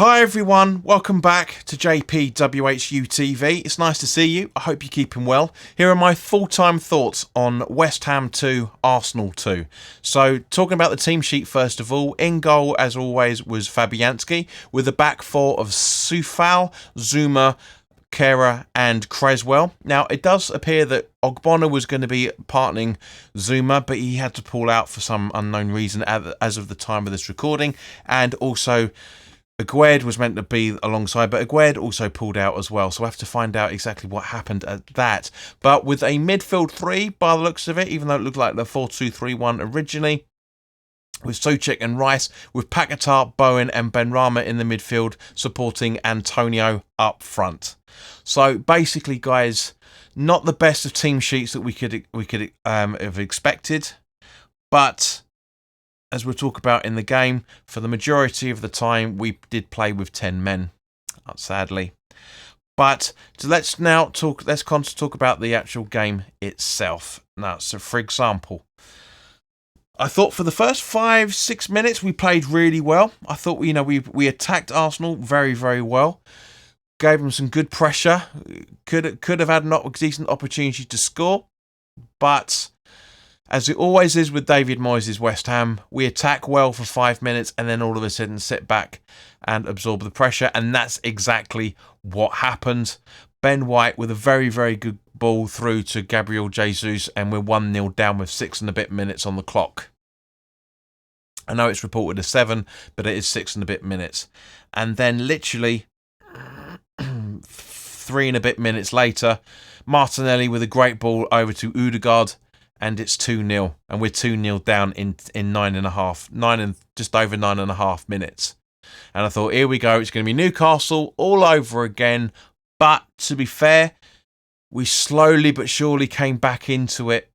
Hi everyone, welcome back to WHU TV. It's nice to see you. I hope you're keeping well. Here are my full-time thoughts on West Ham 2, Arsenal 2. So, talking about the team sheet first of all, in goal as always was Fabianski with a back four of Soufal, Zuma, Kehrer and Creswell. Now, it does appear that Ogbonna was going to be partnering Zuma, but he had to pull out for some unknown reason as of the time of this recording, and also Aguerd was meant to be alongside, but Aguerd also pulled out as well, so I have to find out exactly what happened at that. But with a midfield three, by the looks of it, even though it looked like the 4-2-3-1 originally, with Souček and Rice, with Paquetá, Bowen and Benrahma in the midfield, supporting Antonio up front. So basically, guys, not the best of team sheets that we could have expected, but as we'll talk about in the game, for the majority of the time, we did play with 10 men, sadly. But let's talk about the actual game itself. Now, so for example, I thought for the first 5-6 minutes, we played really well. I thought, we attacked Arsenal very, very well. Gave them some good pressure. Could have had a decent opportunity to score, but as it always is with David Moyes' West Ham, we attack well for 5 minutes and then all of a sudden sit back and absorb the pressure. And that's exactly what happened. Ben White with a very, very good ball through to Gabriel Jesus, and we're 1-0 down with 6 and a bit minutes on the clock. I know it's reported as 7, but it is 6 and a bit minutes. And then literally 3 and a bit minutes later, Martinelli with a great ball over to Odegaard, and it's 2-0, and we're 2-0 down in just over 9.5 minutes. And I thought, here we go, it's going to be Newcastle all over again. But to be fair, we slowly but surely came back into it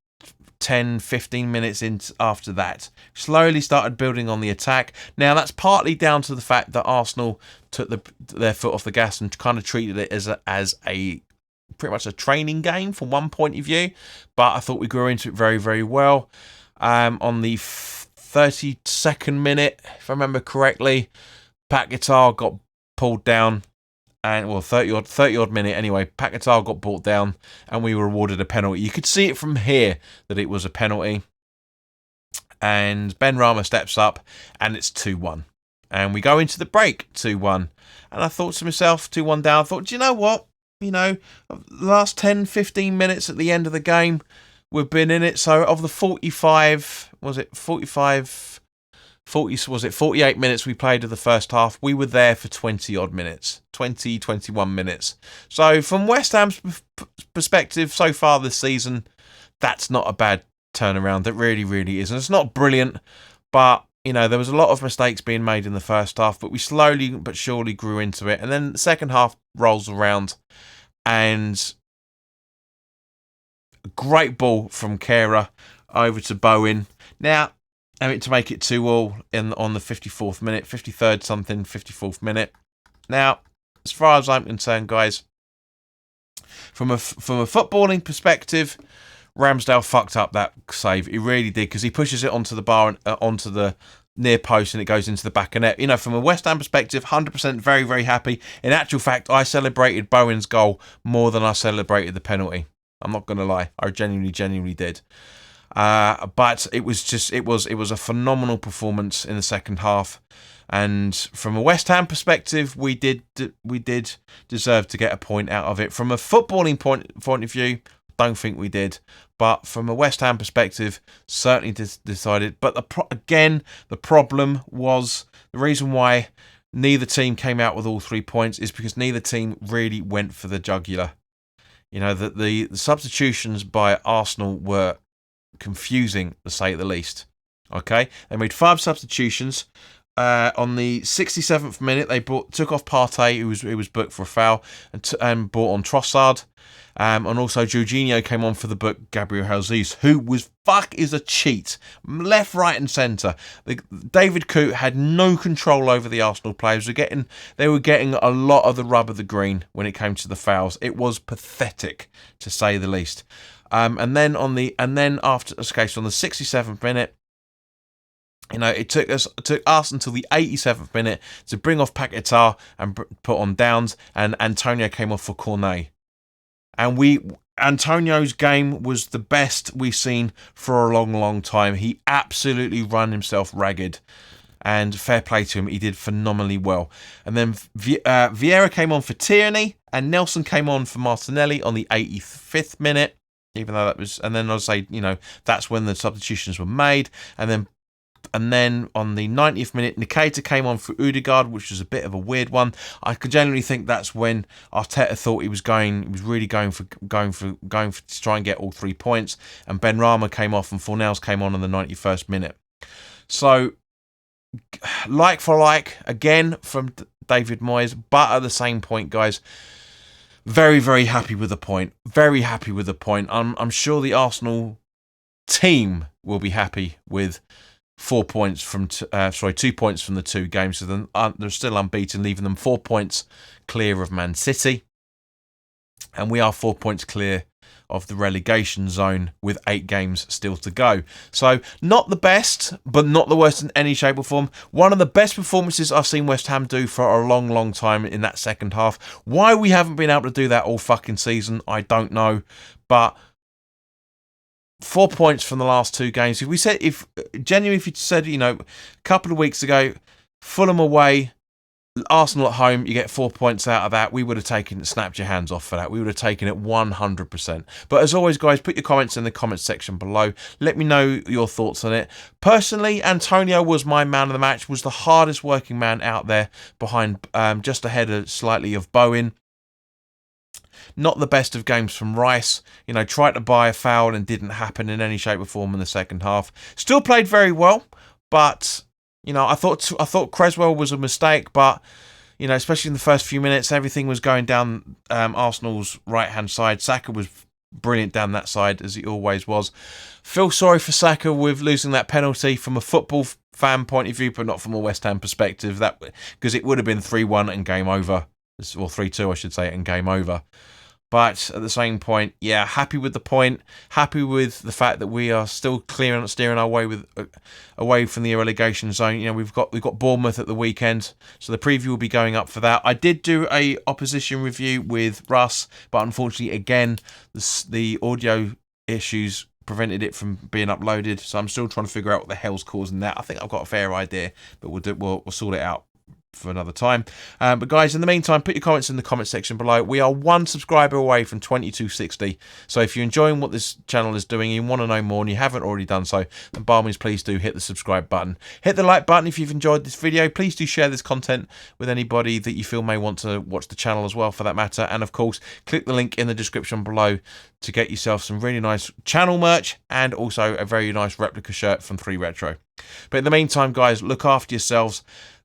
10-15 minutes after that. Slowly started building on the attack. Now, that's partly down to the fact that Arsenal took their foot off the gas and kind of treated it as a pretty much a training game from one point of view, but I thought we grew into it very, very well. On the 32nd minute, if I remember correctly, Paquetá got pulled down, and 30 odd minute anyway, Paquetá got brought down, and we were awarded a penalty. You could see it from here that it was a penalty, and Benrahma steps up, and it's 2-1, and we go into the break 2-1, and I thought to myself, 2-1 down. I thought, do you know what? The last 10-15 minutes at the end of the game, we've been in it. So of the 48 minutes we played of the first half, we were there for 20-odd minutes, 21 minutes. So from West Ham's perspective so far this season, that's not a bad turnaround. It really, really isn't. It's not brilliant, but there was a lot of mistakes being made in the first half, but we slowly but surely grew into it. And then the second half rolls around, and a great ball from Kehrer over to Bowen. Now, to make it 2-2 on the 54th minute, 54th minute. Now, as far as I'm concerned, guys, from a footballing perspective, Ramsdale fucked up that save. He really did, because he pushes it onto the bar and onto the near post, and it goes into the back of net. From a West Ham perspective, 100% very, very happy. In actual fact, I celebrated Bowen's goal more than I celebrated the penalty. I'm not going to lie. I genuinely did. But it was a phenomenal performance in the second half. And from a West Ham perspective, we did deserve to get a point out of it. From a footballing point of view, don't think we did, but from a West Ham perspective, certainly decided. But the problem was, the reason why neither team came out with all 3 points is because neither team really went for the jugular. The substitutions by Arsenal were confusing, to say the least. Okay, they made 5 substitutions. On the 67th minute, they took off Partey, who was booked for a foul, and brought on Trossard. And also Jorginho came on for the book Gabriel Jesus, who is a cheat, left, right, and centre. David Coote had no control over the Arsenal players. They were getting a lot of the rub of the green when it came to the fouls. It was pathetic, to say the least. So on the 67th minute, You know, it took us until the 87th minute to bring off Paquetá and put on Downs, and Antonio came off for Cornet. And Antonio's game was the best we've seen for a long, long time. He absolutely run himself ragged, and fair play to him. He did phenomenally well. And then Vieira came on for Tierney, and Nelson came on for Martinelli on the 85th minute. Even though that was, and then I'll say, you know, that's when the substitutions were made, and then on the 90th minute, Nikita came on for Odegaard, which was a bit of a weird one. I could generally think that's when Arteta thought he was really going for to try and get all 3 points. And Benrahma came off, and Fornals came on the 91st minute. So, like for like again from David Moyes, but at the same point, guys. Very, very happy with the point. Very happy with the point. I'm sure the Arsenal team will be happy with 2 points from the 2 games. So then they're still unbeaten, leaving them 4 points clear of Man City, and we are 4 points clear of the relegation zone with 8 games still to go. So not the best, but not the worst in any shape or form. One of the best performances I've seen West Ham do for a long, long time in that second half. Why we haven't been able to do that all fucking season, I don't know. But 4 points from the last 2 games. If you said, you know, a couple of weeks ago, Fulham away, Arsenal at home, you get 4 points out of that, we would have snapped your hands off for that. We would have taken it 100%. But as always, guys, put your comments in the comments section below. Let me know your thoughts on it. Personally, Antonio was my man of the match, was the hardest working man out there behind, just ahead slightly of Bowen. Not the best of games from Rice. You know, tried to buy a foul and didn't happen in any shape or form in the second half. Still played very well, but you know, I thought Creswell was a mistake, but you know, especially in the first few minutes, everything was going down Arsenal's right-hand side. Saka was brilliant down that side, as he always was. Feel sorry for Saka with losing that penalty from a football fan point of view, but not from a West Ham perspective. Because it would have been 3-1 and game over, or 3-2, I should say, and game over. But at the same point, yeah, happy with the point. Happy with the fact that we are still steering our way away from the relegation zone. You know, we've got Bournemouth at the weekend, so the preview will be going up for that. I did do a opposition review with Russ, but unfortunately, again, the audio issues prevented it from being uploaded. So I'm still trying to figure out what the hell's causing that. I think I've got a fair idea, but we'll sort it out for another time. But guys, in the meantime, put your comments in the comment section below. We are 1 subscriber away from 2260, so if you're enjoying what this channel is doing and you want to know more and you haven't already done so, then by all means, please do hit the subscribe button. Hit the like button if you've enjoyed this video. Please do share this content with anybody that you feel may want to watch the channel as well, for that matter. And of course, click the link in the description below to get yourself some really nice channel merch and also a very nice replica shirt from 3 Retro. But in the meantime, guys, look after yourselves.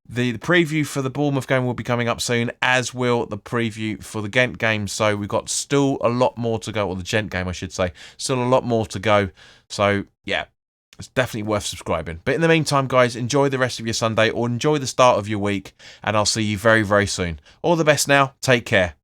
The preview for the Bournemouth game will be coming up soon, as will the preview for the Ghent game. So we've got still a lot more to go, or the Gent game, I should say. Still a lot more to go. So, yeah, it's definitely worth subscribing. But in the meantime, guys, enjoy the rest of your Sunday, or enjoy the start of your week, and I'll see you very, very soon. All the best now. Take care.